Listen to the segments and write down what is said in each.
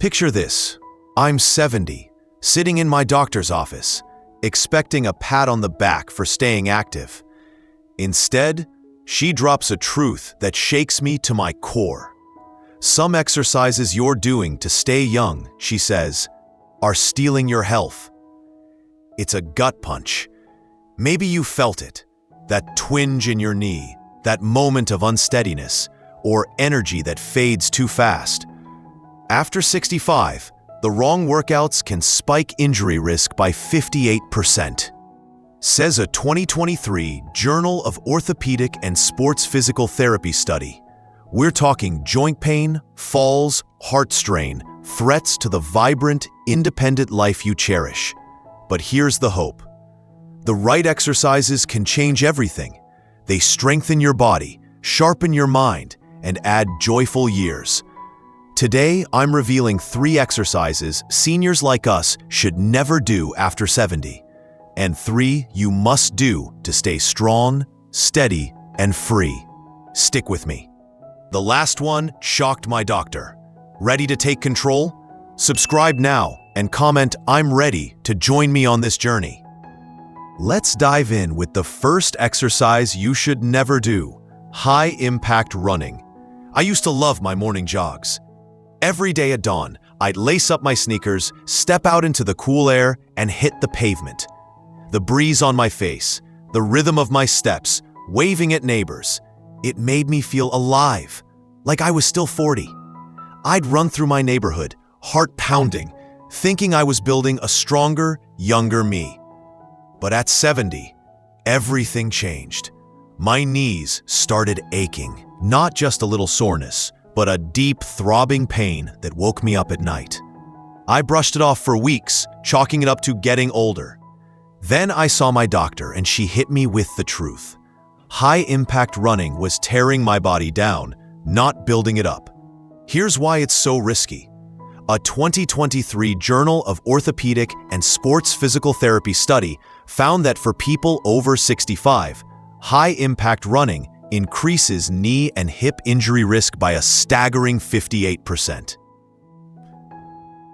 Picture this. I'm 70, sitting in my doctor's office, expecting a pat on the back for staying active. Instead, she drops a truth that shakes me to my core. Some exercises you're doing to stay young, she says, are stealing your health. It's a gut punch. Maybe you felt it, that twinge in your knee, that moment of unsteadiness, or energy that fades too fast. After 65, the wrong workouts can spike injury risk by 58%, says a 2023 Journal of Orthopedic and Sports Physical Therapy study. We're talking joint pain, falls, heart strain, threats to the vibrant, independent life you cherish. But here's the hope. The right exercises can change everything. They strengthen your body, sharpen your mind, and add joyful years. Today, I'm revealing 3 exercises seniors like us should never do after 70, and 3 you must do to stay strong, steady, and free. Stick with me. The last one shocked my doctor. Ready to take control? Subscribe now and comment "I'm ready" to join me on this journey. Let's dive in with the first exercise you should never do: high-impact running. I used to love my morning jogs. Every day at dawn, I'd lace up my sneakers, step out into the cool air, and hit the pavement. The breeze on my face, the rhythm of my steps, waving at neighbors, it made me feel alive, like I was still 40. I'd run through my neighborhood, heart pounding, thinking I was building a stronger, younger me. But at 70, everything changed. My knees started aching, not just a little soreness, but a deep, throbbing pain that woke me up at night. I brushed it off for weeks, chalking it up to getting older. Then I saw my doctor and she hit me with the truth. High-impact running was tearing my body down, not building it up. Here's why it's so risky. A 2023 Journal of Orthopedic and Sports Physical Therapy study found that for people over 65, high-impact running increases knee and hip injury risk by a staggering 58%.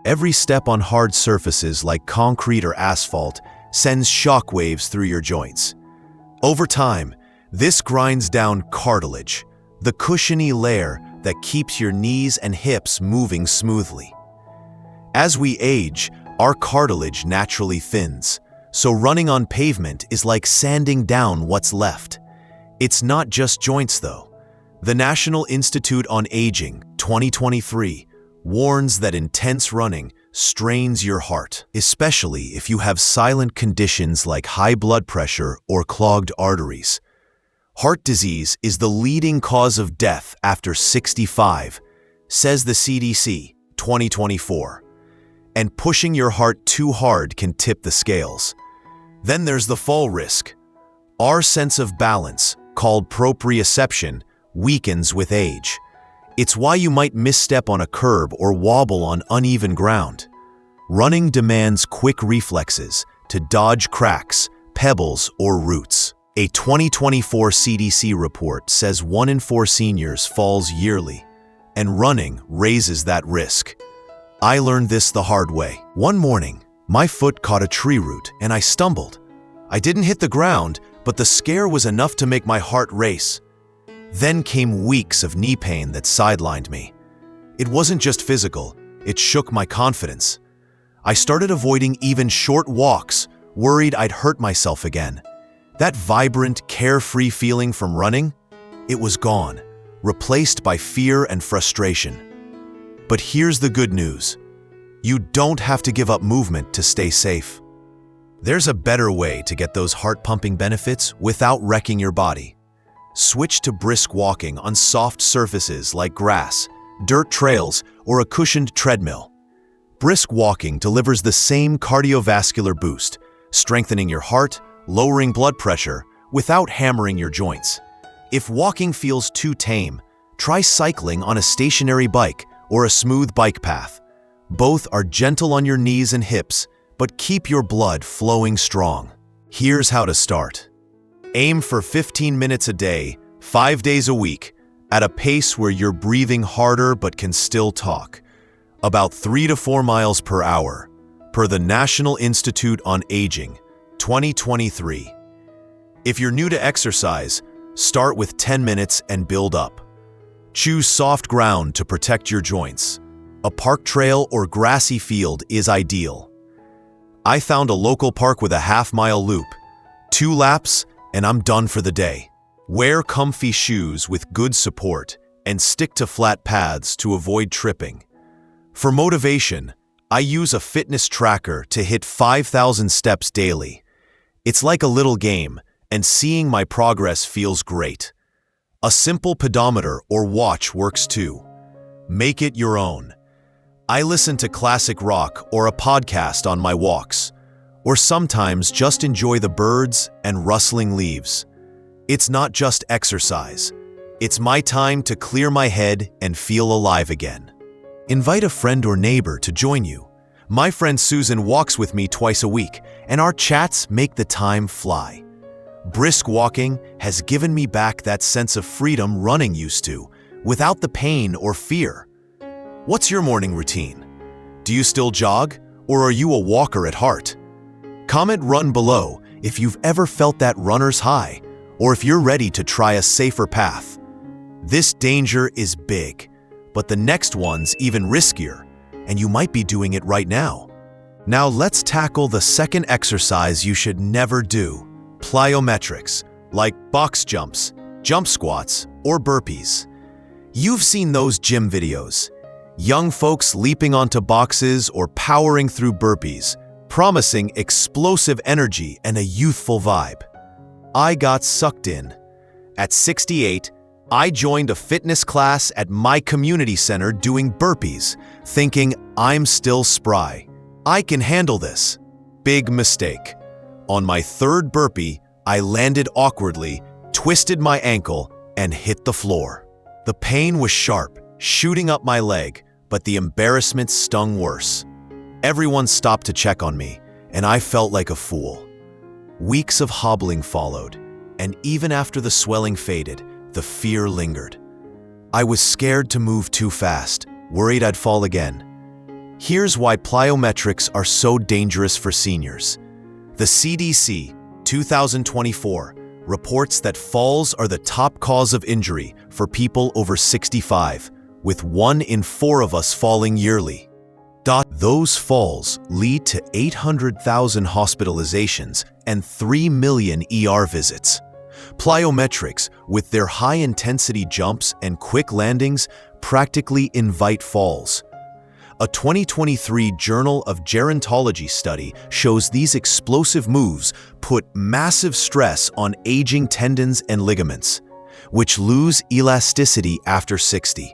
Every step on hard surfaces like concrete or asphalt sends shockwaves through your joints. Over time, this grinds down cartilage, the cushiony layer that keeps your knees and hips moving smoothly. As we age, our cartilage naturally thins, so running on pavement is like sanding down what's left. It's not just joints, though. The National Institute on Aging, 2023, warns that intense running strains your heart, especially if you have silent conditions like high blood pressure or clogged arteries. Heart disease is the leading cause of death after 65, says the CDC, 2024. And pushing your heart too hard can tip the scales. Then there's the fall risk. Our sense of balance, called proprioception, weakens with age. It's why you might misstep on a curb or wobble on uneven ground. Running demands quick reflexes to dodge cracks, pebbles, or roots. A 2024 CDC report says 1 in 4 seniors falls yearly, and running raises that risk. I learned this the hard way. One morning, my foot caught a tree root and I stumbled. I didn't hit the ground, but the scare was enough to make my heart race. Then came weeks of knee pain that sidelined me. It wasn't just physical, it shook my confidence. I started avoiding even short walks, worried I'd hurt myself again. That vibrant, carefree feeling from running, it was gone, replaced by fear and frustration. But here's the good news. You don't have to give up movement to stay safe. There's a better way to get those heart-pumping benefits without wrecking your body. Switch to brisk walking on soft surfaces like grass, dirt trails, or a cushioned treadmill. Brisk walking delivers the same cardiovascular boost, strengthening your heart, lowering blood pressure, without hammering your joints. If walking feels too tame, try cycling on a stationary bike or a smooth bike path. Both are gentle on your knees and hips, but keep your blood flowing strong. Here's how to start. Aim for 15 minutes a day, 5 days a week, at a pace where you're breathing harder but can still talk. About 3 to 4 miles per hour, per the National Institute on Aging, 2023. If you're new to exercise, start with 10 minutes and build up. Choose soft ground to protect your joints. A park trail or grassy field is ideal. I found a local park with a half-mile loop. 2 laps, and I'm done for the day. Wear comfy shoes with good support and stick to flat paths to avoid tripping. For motivation, I use a fitness tracker to hit 5,000 steps daily. It's like a little game, and seeing my progress feels great. A simple pedometer or watch works too. Make it your own. I listen to classic rock or a podcast on my walks, or sometimes just enjoy the birds and rustling leaves. It's not just exercise. It's my time to clear my head and feel alive again. Invite a friend or neighbor to join you. My friend Susan walks with me twice a week, and our chats make the time fly. Brisk walking has given me back that sense of freedom running used to, without the pain or fear. What's your morning routine? Do you still jog, or are you a walker at heart? Comment run below if you've ever felt that runner's high, or if you're ready to try a safer path. This danger is big, but the next one's even riskier, and you might be doing it right now. Now let's tackle the second exercise you should never do: plyometrics, like box jumps, jump squats, or burpees. You've seen those gym videos. Young folks leaping onto boxes or powering through burpees, promising explosive energy and a youthful vibe. I got sucked in. At 68, I joined a fitness class at my community center doing burpees, thinking I'm still spry. I can handle this. Big mistake. On my third burpee, I landed awkwardly, twisted my ankle, and hit the floor. The pain was sharp, shooting up my leg, but the embarrassment stung worse. Everyone stopped to check on me, and I felt like a fool. Weeks of hobbling followed, and even after the swelling faded, the fear lingered. I was scared to move too fast, worried I'd fall again. Here's why plyometrics are so dangerous for seniors. The CDC, 2024, reports that falls are the top cause of injury for people over 65, with 1 in 4 of us falling yearly. Those falls lead to 800,000 hospitalizations and 3 million ER visits. Plyometrics, with their high-intensity jumps and quick landings, practically invite falls. A 2023 Journal of Gerontology study shows these explosive moves put massive stress on aging tendons and ligaments, which lose elasticity after 60.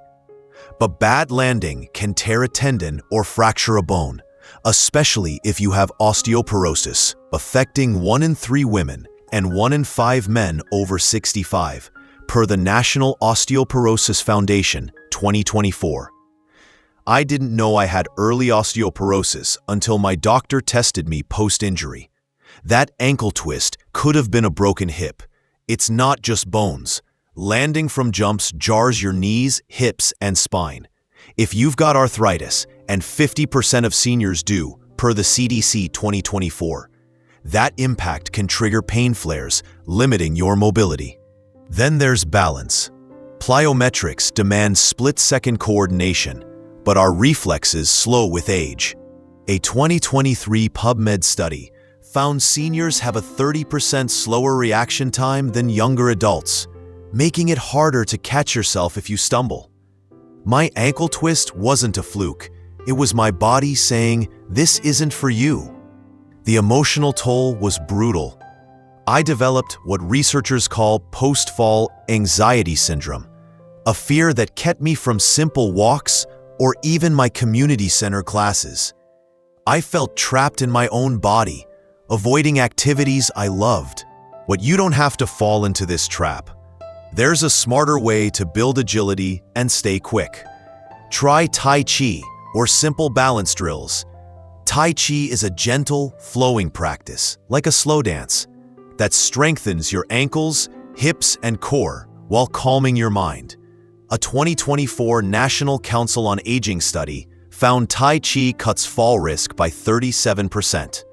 But bad landing can tear a tendon or fracture a bone, especially if you have osteoporosis, affecting 1 in 3 women and 1 in 5 men over 65, per the National Osteoporosis Foundation, 2024. I didn't know I had early osteoporosis until my doctor tested me post-injury. That ankle twist could have been a broken hip. It's not just bones. Landing from jumps jars your knees, hips, and spine. If you've got arthritis, and 50% of seniors do, per the CDC 2024, that impact can trigger pain flares, limiting your mobility. Then there's balance. Plyometrics demand split-second coordination, but our reflexes slow with age. A 2023 PubMed study found seniors have a 30% slower reaction time than younger adults, making it harder to catch yourself if you stumble. My ankle twist wasn't a fluke. It was my body saying, "This isn't for you." The emotional toll was brutal. I developed what researchers call post-fall anxiety syndrome, a fear that kept me from simple walks or even my community center classes. I felt trapped in my own body, avoiding activities I loved. But you don't have to fall into this trap. There's a smarter way to build agility and stay quick. Try Tai Chi or simple balance drills. Tai Chi is a gentle, flowing practice, like a slow dance, that strengthens your ankles, hips, and core while calming your mind. A 2024 National Council on Aging study found Tai Chi cuts fall risk by 37%.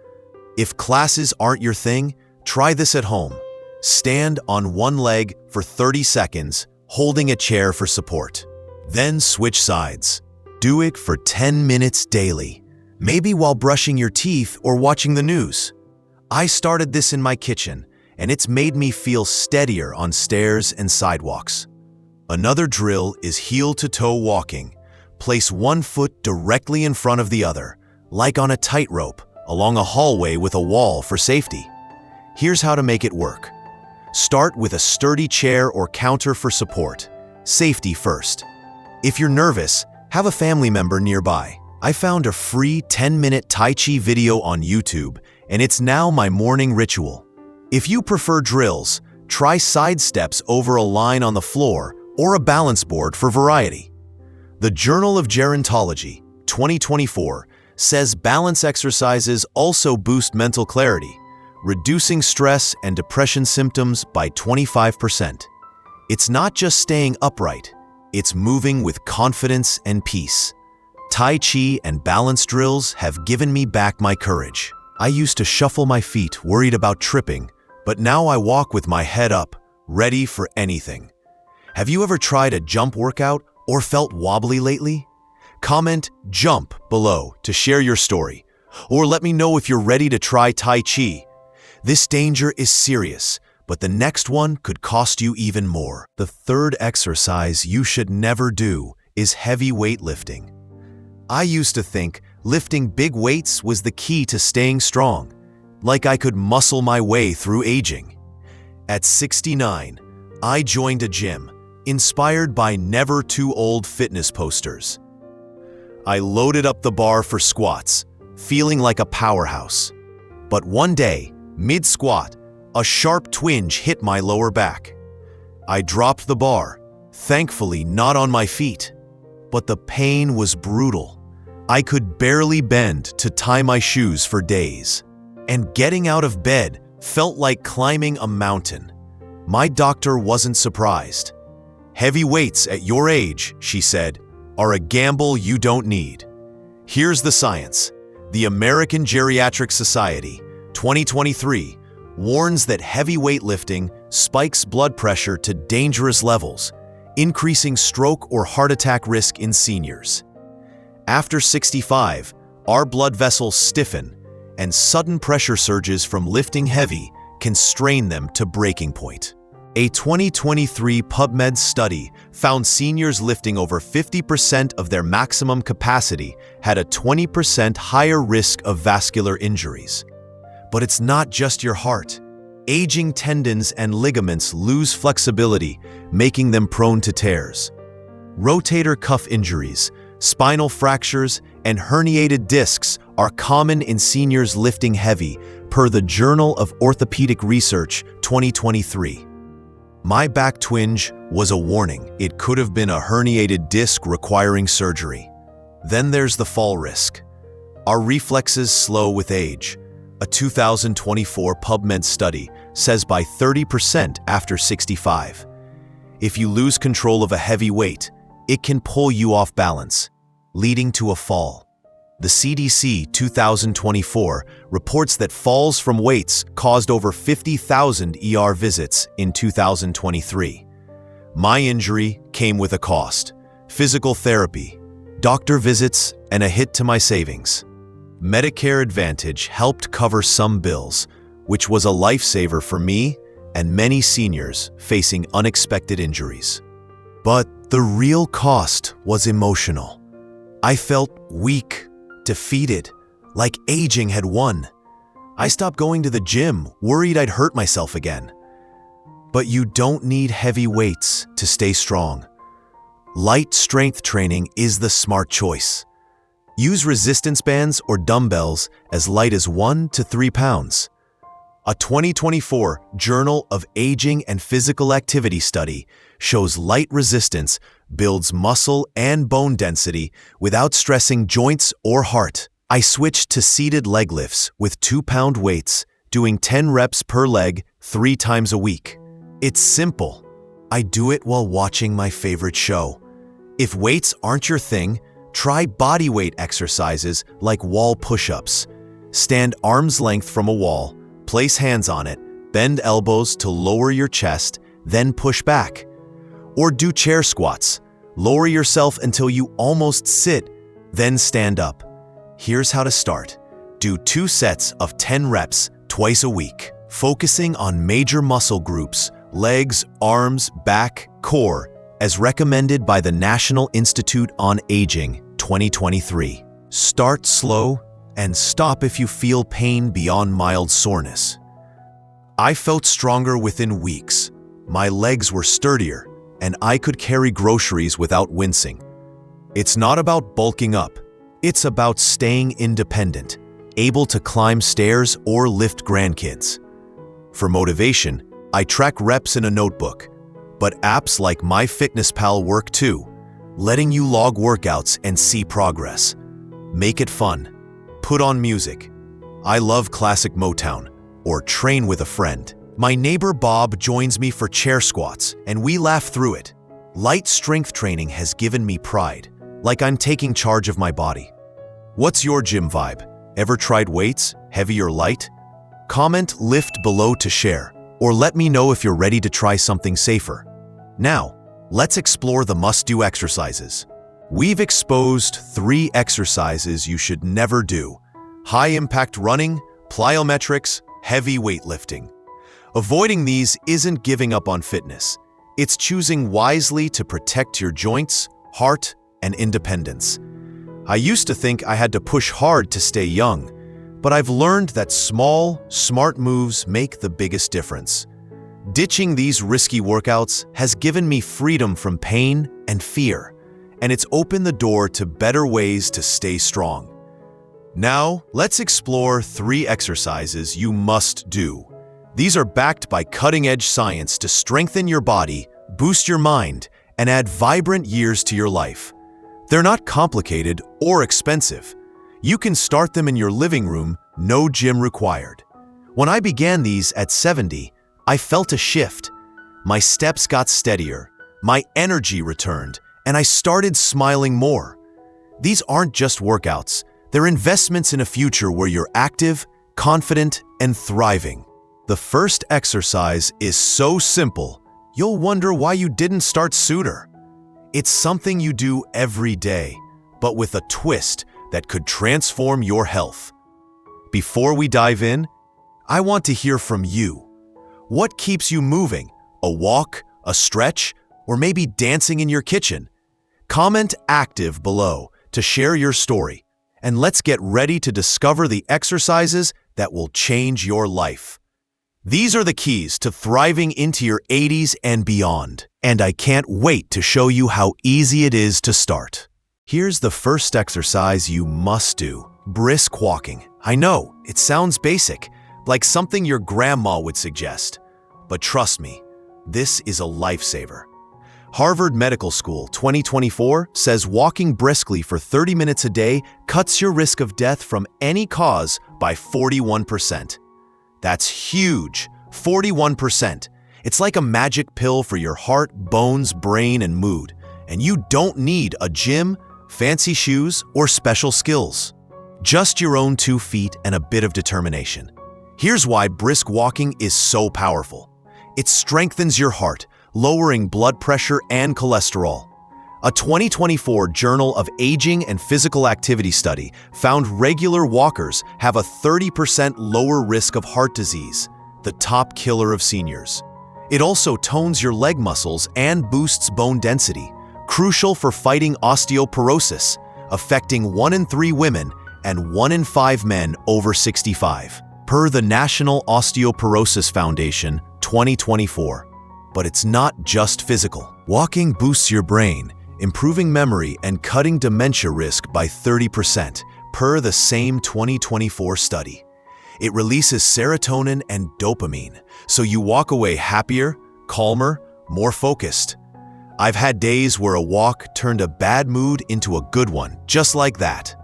If classes aren't your thing, try this at home. Stand on one leg for 30 seconds, holding a chair for support. Then switch sides. Do it for 10 minutes daily, maybe while brushing your teeth or watching the news. I started this in my kitchen, and it's made me feel steadier on stairs and sidewalks. Another drill is heel-to-toe walking. Place one foot directly in front of the other, like on a tightrope, along a hallway with a wall for safety. Here's how to make it work. Start with a sturdy chair or counter for support. Safety first. If you're nervous, have a family member nearby. I found a free 10-minute Tai Chi video on YouTube, and it's now my morning ritual. If you prefer drills, try side steps over a line on the floor or a balance board for variety. The Journal of Gerontology, 2024, says balance exercises also boost mental clarity, reducing stress and depression symptoms by 25%. It's not just staying upright, it's moving with confidence and peace. Tai Chi and balance drills have given me back my courage. I used to shuffle my feet, worried about tripping, but now I walk with my head up, ready for anything. Have you ever tried a jump workout or felt wobbly lately? Comment "jump" below to share your story, or let me know if you're ready to try Tai Chi. This danger is serious, but the next one could cost you even more. The third exercise you should never do is heavy weightlifting. I used to think lifting big weights was the key to staying strong, like I could muscle my way through aging. At 69, I joined a gym, inspired by never too old fitness posters. I loaded up the bar for squats, feeling like a powerhouse. But one day, mid-squat, a sharp twinge hit my lower back. I dropped the bar, thankfully not on my feet. But the pain was brutal. I could barely bend to tie my shoes for days. And getting out of bed felt like climbing a mountain. My doctor wasn't surprised. "Heavy weights at your age," she said, "are a gamble you don't need." Here's the science. The American Geriatric Society, 2023, warns that heavy weightlifting spikes blood pressure to dangerous levels, increasing stroke or heart attack risk in seniors. After 65, our blood vessels stiffen, and sudden pressure surges from lifting heavy can strain them to breaking point. A 2023 PubMed study found seniors lifting over 50% of their maximum capacity had a 20% higher risk of vascular injuries. But it's not just your heart. Aging tendons and ligaments lose flexibility, making them prone to tears. Rotator cuff injuries, spinal fractures, and herniated discs are common in seniors lifting heavy, per the Journal of Orthopedic Research, 2023. My back twinge was a warning. It could have been a herniated disc requiring surgery. Then there's the fall risk. Our reflexes slow with age. A 2024 PubMed study says by 30% after 65. If you lose control of a heavy weight, it can pull you off balance, leading to a fall. The CDC 2024 reports that falls from weights caused over 50,000 ER visits in 2023. My injury came with a cost: physical therapy, doctor visits, and a hit to my savings. Medicare Advantage helped cover some bills, which was a lifesaver for me and many seniors facing unexpected injuries. But the real cost was emotional. I felt weak, defeated, like aging had won. I stopped going to the gym, worried I'd hurt myself again. But you don't need heavy weights to stay strong. Light strength training is the smart choice. Use resistance bands or dumbbells as light as 1 to 3 pounds. A 2024 Journal of Aging and Physical Activity study shows light resistance builds muscle and bone density without stressing joints or heart. I switched to seated leg lifts with 2-pound weights, doing 10 reps per leg 3 times a week. It's simple. I do it while watching my favorite show. If weights aren't your thing, Try bodyweight exercises like wall push-ups. Stand arm's length from a wall, place hands on it, bend elbows to lower your chest, then push back. Or do chair squats. Lower yourself until you almost sit, then stand up. Here's how to start. Do 2 sets of 10 reps twice a week, focusing on major muscle groups, legs, arms, back, core, as recommended by the National Institute on Aging, 2023. Start slow and stop if you feel pain beyond mild soreness. I felt stronger within weeks. My legs were sturdier, and I could carry groceries without wincing. It's not about bulking up. It's about staying independent, able to climb stairs or lift grandkids. For motivation, I track reps in a notebook, but apps like MyFitnessPal work too, letting you log workouts and see progress. Make it fun. Put on music. I love classic Motown, or train with a friend. My neighbor Bob joins me for chair squats, and we laugh through it. Light strength training has given me pride, like I'm taking charge of my body. What's your gym vibe? Ever tried weights, heavy or light? Comment lift below to share, or let me know if you're ready to try something safer. Now, let's explore the must-do exercises. We've exposed 3 exercises you should never do: high-impact running, plyometrics, heavy weightlifting. Avoiding these isn't giving up on fitness. It's choosing wisely to protect your joints, heart, and independence. I used to think I had to push hard to stay young, but I've learned that small, smart moves make the biggest difference. Ditching these risky workouts has given me freedom from pain and fear, and it's opened the door to better ways to stay strong. Now, let's explore 3 exercises you must do. These are backed by cutting-edge science to strengthen your body, boost your mind, and add vibrant years to your life. They're not complicated or expensive. You can start them in your living room, no gym required. When I began these at 70, I felt a shift. My steps got steadier, my energy returned, and I started smiling more. These aren't just workouts. They're investments in a future where you're active, confident, and thriving. The first exercise is so simple, you'll wonder why you didn't start sooner. It's something you do every day, but with a twist that could transform your health. Before we dive in, I want to hear from you. What keeps you moving? A walk, a stretch, or maybe dancing in your kitchen? Comment active below to share your story, and let's get ready to discover the exercises that will change your life. These are the keys to thriving into your 80s and beyond, and I can't wait to show you how easy it is to start. Here's the first exercise you must do: brisk walking. I know, it sounds basic, like something your grandma would suggest, but trust me, this is a lifesaver. Harvard Medical School 2024 says walking briskly for 30 minutes a day cuts your risk of death from any cause by 41%. That's huge, 41%. It's like a magic pill for your heart, bones, brain, and mood. And you don't need a gym, fancy shoes, or special skills. Just your own 2 feet and a bit of determination. Here's why brisk walking is so powerful. It strengthens your heart, lowering blood pressure and cholesterol. A 2024 Journal of Aging and Physical Activity study found regular walkers have a 30% lower risk of heart disease, the top killer of seniors. It also tones your leg muscles and boosts bone density, crucial for fighting osteoporosis, affecting 1 in 3 women and 1 in 5 men over 65, per the National Osteoporosis Foundation 2024. But it's not just physical. Walking boosts your brain, improving memory and cutting dementia risk by 30%, per the same 2024 study. It releases serotonin and dopamine, so you walk away happier, calmer, more focused. I've had days where a walk turned a bad mood into a good one, just like that.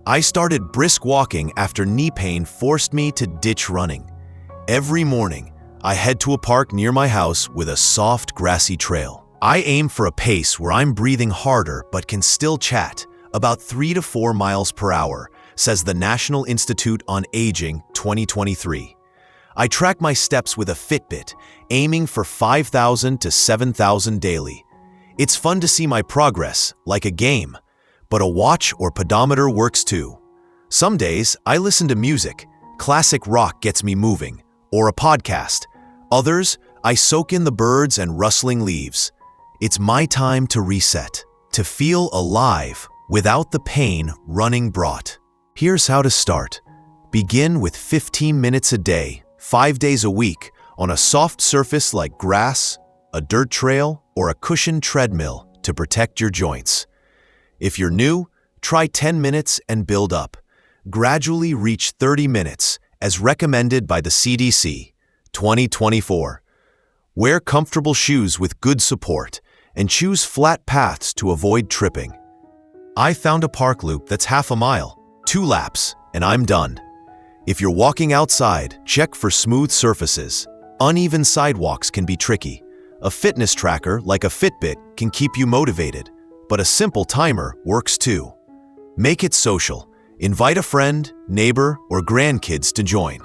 I started brisk walking after knee pain forced me to ditch running. Every morning, I head to a park near my house with a soft, grassy trail. I aim for a pace where I'm breathing harder but can still chat, about 3 to 4 miles per hour, says the National Institute on Aging 2023. I track my steps with a Fitbit, aiming for 5,000 to 7,000 daily. It's fun to see my progress, like a game, but a watch or pedometer works too. Some days, I listen to music. Classic rock gets me moving, or a podcast. Others, I soak in the birds and rustling leaves. It's my time to reset, to feel alive without the pain running brought. Here's how to start. Begin with 15 minutes a day, 5 days a week, on a soft surface like grass, a dirt trail, or a cushioned treadmill to protect your joints. If you're new, try 10 minutes and build up. Gradually reach 30 minutes, as recommended by the CDC, 2024. Wear comfortable shoes with good support and choose flat paths to avoid tripping. I found a park loop that's half a mile, 2 laps, and I'm done. If you're walking outside, check for smooth surfaces. Uneven sidewalks can be tricky. A fitness tracker like a Fitbit can keep you motivated, but a simple timer works too. Make it social. Invite a friend, neighbor, or grandkids to join.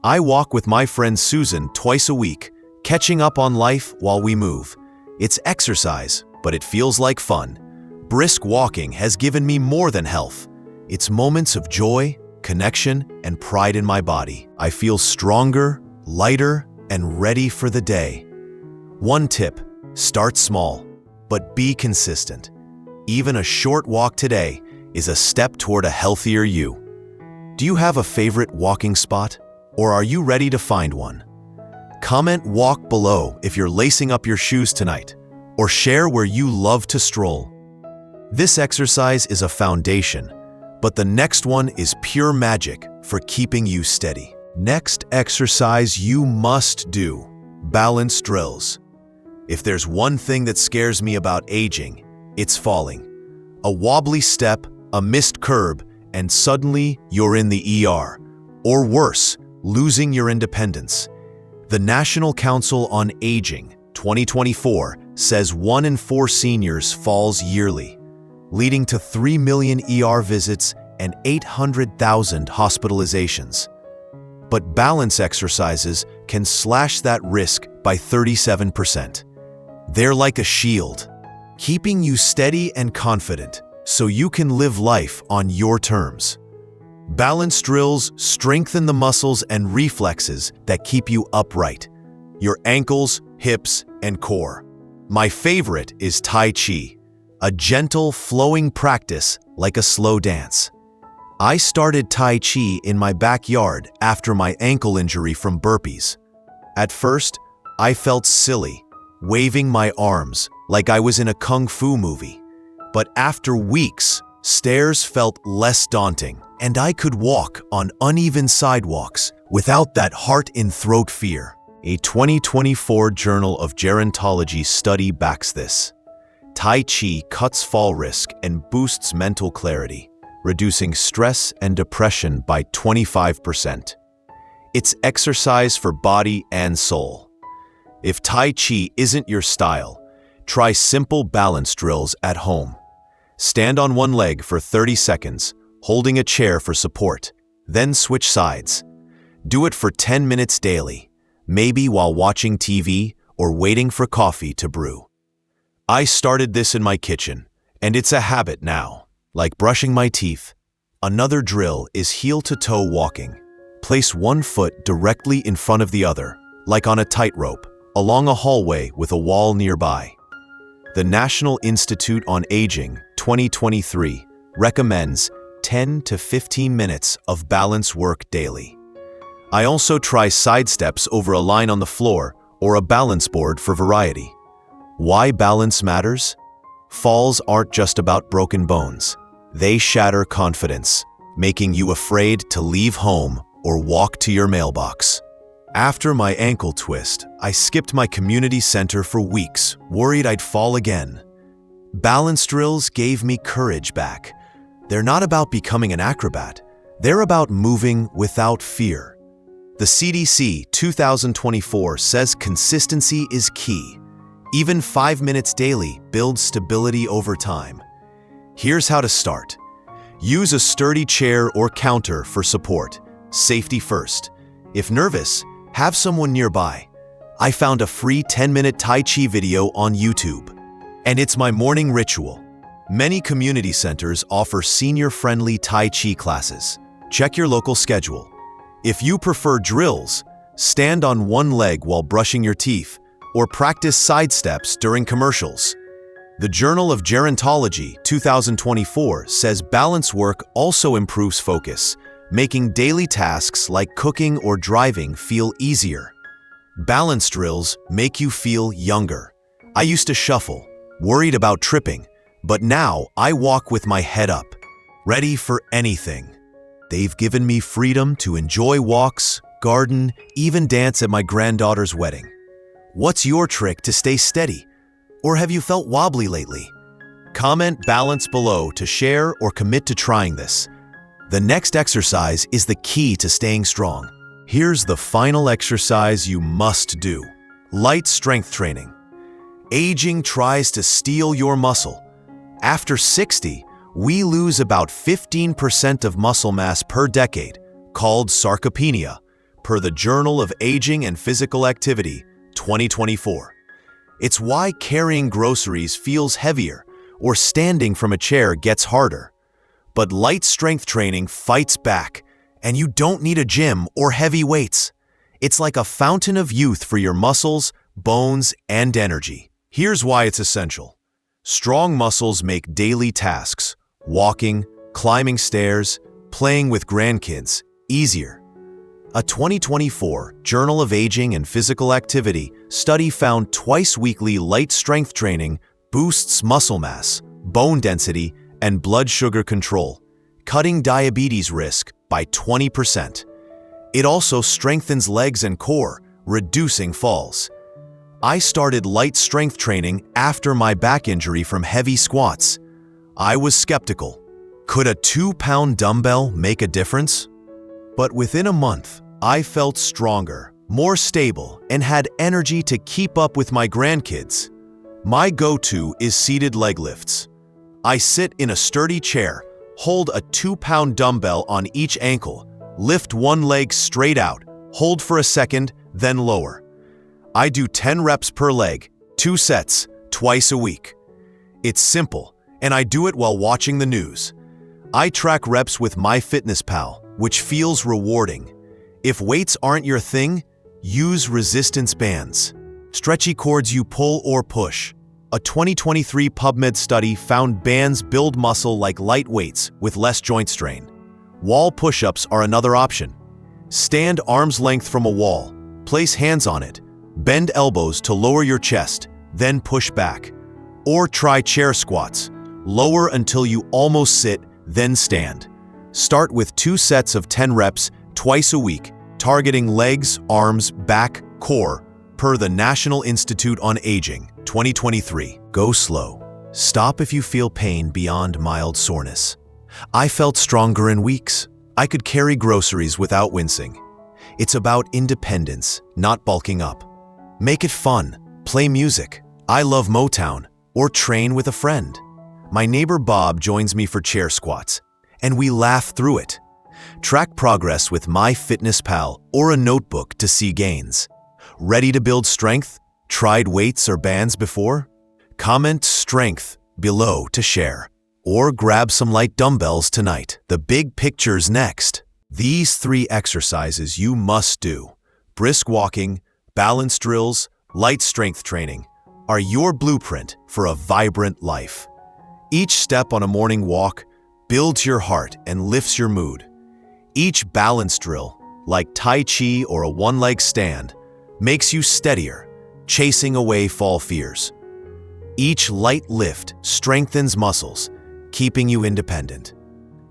I walk with my friend Susan twice a week, catching up on life while we move. It's exercise, but it feels like fun. Brisk walking has given me more than health. It's moments of joy, connection, and pride in my body. I feel stronger, lighter, and ready for the day. One tip: start small, but be consistent. Even a short walk today is a step toward a healthier you. Do you have a favorite walking spot, or are you ready to find one? Comment walk below if you're lacing up your shoes tonight, or share where you love to stroll. This exercise is a foundation, but the next one is pure magic for keeping you steady. Next exercise you must do: balance drills. If there's one thing that scares me about aging, it's falling. A wobbly step, a missed curb, and suddenly you're in the ER. Or worse, losing your independence. The National Council on Aging 2024 says 1 in 4 seniors falls yearly, leading to 3 million ER visits and 800,000 hospitalizations. But balance exercises can slash that risk by 37%. They're like a shield, keeping you steady and confident so you can live life on your terms. Balance drills strengthen the muscles and reflexes that keep you upright, your ankles, hips, and core. My favorite is Tai Chi, a gentle, flowing practice like a slow dance. I started Tai Chi in my backyard after my ankle injury from burpees. At first, I felt silly, waving my arms like I was in a kung fu movie. But after weeks, stairs felt less daunting, and I could walk on uneven sidewalks without that heart-in-throat fear. A 2024 Journal of Gerontology study backs this. Tai Chi cuts fall risk and boosts mental clarity, reducing stress and depression by 25%. It's exercise for body and soul. If Tai Chi isn't your style, try simple balance drills at home. Stand on one leg for 30 seconds, holding a chair for support, then switch sides. Do it for 10 minutes daily, maybe while watching TV or waiting for coffee to brew. I started this in my kitchen, and it's a habit now, like brushing my teeth. Another drill is heel-to-toe walking. Place one foot directly in front of the other, like on a tightrope, along a hallway with a wall nearby. The National Institute on Aging 2023 recommends 10 to 15 minutes of balance work daily. I also try side steps over a line on the floor or a balance board for variety. Why balance matters? Falls aren't just about broken bones. They shatter confidence, making you afraid to leave home or walk to your mailbox. After my ankle twist, I skipped my community center for weeks, worried I'd fall again. Balance drills gave me courage back. They're not about becoming an acrobat. They're about moving without fear. The CDC 2024 says consistency is key. Even 5 minutes daily builds stability over time. Here's how to start. Use a sturdy chair or counter for support. Safety first. If nervous, have someone nearby. I found a free 10-minute Tai Chi video on YouTube. And it's my morning ritual. Many community centers offer senior-friendly Tai Chi classes. Check your local schedule. If you prefer drills, stand on one leg while brushing your teeth, or practice side steps during commercials. The Journal of Gerontology 2024 says balance work also improves focus, making daily tasks like cooking or driving feel easier. Balance drills make you feel younger. I used to shuffle, worried about tripping, but now I walk with my head up, ready for anything. They've given me freedom to enjoy walks, garden, even dance at my granddaughter's wedding. What's your trick to stay steady? Or have you felt wobbly lately? Comment balance below to share or commit to trying this. The next exercise is the key to staying strong. Here's the final exercise you must do. Light strength training. Aging tries to steal your muscle. After 60, we lose about 15% of muscle mass per decade, called sarcopenia, per the Journal of Aging and Physical Activity, 2024. It's why carrying groceries feels heavier or standing from a chair gets harder. But light strength training fights back, and you don't need a gym or heavy weights. It's like a fountain of youth for your muscles, bones, and energy. Here's why it's essential. Strong muscles make daily tasks, walking, climbing stairs, playing with grandkids, easier. A 2024 Journal of Aging and Physical Activity study found twice-weekly light strength training boosts muscle mass, bone density, and blood sugar control, cutting diabetes risk by 20%. It also strengthens legs and core, reducing falls. I started light strength training after my back injury from heavy squats. I was skeptical. Could a 2-pound dumbbell make a difference? But within a month, I felt stronger, more stable, and had energy to keep up with my grandkids. My go-to is seated leg lifts. I sit in a sturdy chair, hold a 2-pound dumbbell on each ankle, lift one leg straight out, hold for a second, then lower. I do 10 reps per leg, 2 sets, twice a week. It's simple, and I do it while watching the news. I track reps with MyFitnessPal, which feels rewarding. If weights aren't your thing, use resistance bands. Stretchy cords you pull or push. A 2023 PubMed study found bands build muscle like light weights with less joint strain. Wall push-ups are another option. Stand arm's length from a wall, place hands on it, bend elbows to lower your chest, then push back. Or try chair squats. Lower until you almost sit, then stand. Start with 2 sets of 10 reps twice a week, targeting legs, arms, back, core, per the National Institute on Aging, 2023. Go slow. Stop if you feel pain beyond mild soreness. I felt stronger in weeks. I could carry groceries without wincing. It's about independence, not bulking up. Make it fun. Play music. I love Motown. Or train with a friend. My neighbor Bob joins me for chair squats, and we laugh through it. Track progress with MyFitnessPal or a notebook to see gains. Ready to build strength? Tried weights or bands before? Comment strength below to share. Or grab some light dumbbells tonight. The big picture's next. These 3 exercises you must do. Brisk walking, balance drills, light strength training are your blueprint for a vibrant life. Each step on a morning walk builds your heart and lifts your mood. Each balance drill, like Tai Chi or a one-leg stand, makes you steadier, chasing away fall fears. Each light lift strengthens muscles, keeping you independent.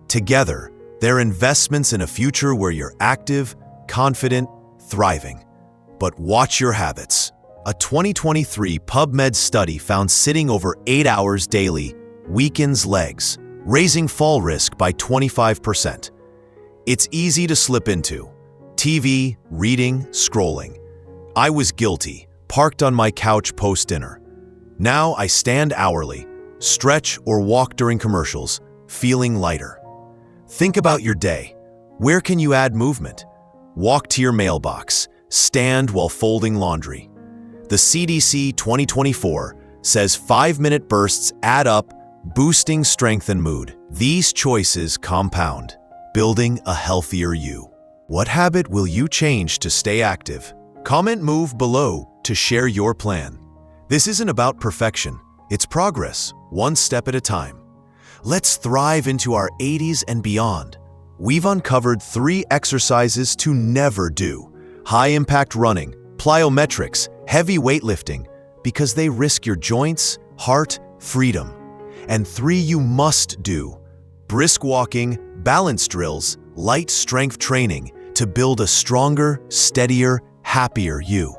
Together, they're investments in a future where you're active, confident, thriving. But watch your habits. A 2023 PubMed study found sitting over 8 hours daily weakens legs, raising fall risk by 25%. It's easy to slip into. TV, reading, scrolling. I was guilty, parked on my couch post-dinner. Now I stand hourly, Stretch or walk during commercials, feeling lighter. Think about your day. Where can you add movement? Walk to your mailbox. Stand while folding laundry. The CDC 2024 says 5-minute bursts add up, boosting strength and mood. These choices compound, building a healthier you. What habit will you change to stay active? Comment move below to share your plan. This isn't about perfection, it's progress, one step at a time. Let's thrive into our 80s and beyond. We've uncovered 3 exercises to never do: high-impact running, plyometrics, heavy weightlifting, because they risk your joints, heart, freedom. And 3 you must do: brisk walking, balance drills, light strength training to build a stronger, steadier, happier you.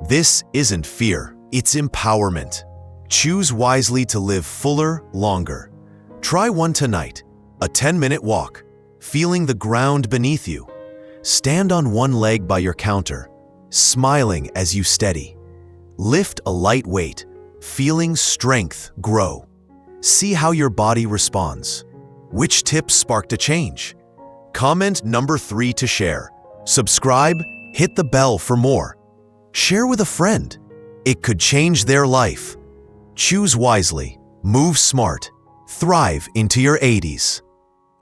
This isn't fear, it's empowerment. Choose wisely to live fuller, longer. Try one tonight: a 10-minute walk, feeling the ground beneath you. Stand on one leg by your counter, smiling as you steady. Lift a light weight, feeling strength grow. See how your body responds. Which tips sparked a change? Comment number 3 to share. Subscribe, hit the bell for more. Share with a friend. It could change their life. Choose wisely, move smart, thrive into your 80s.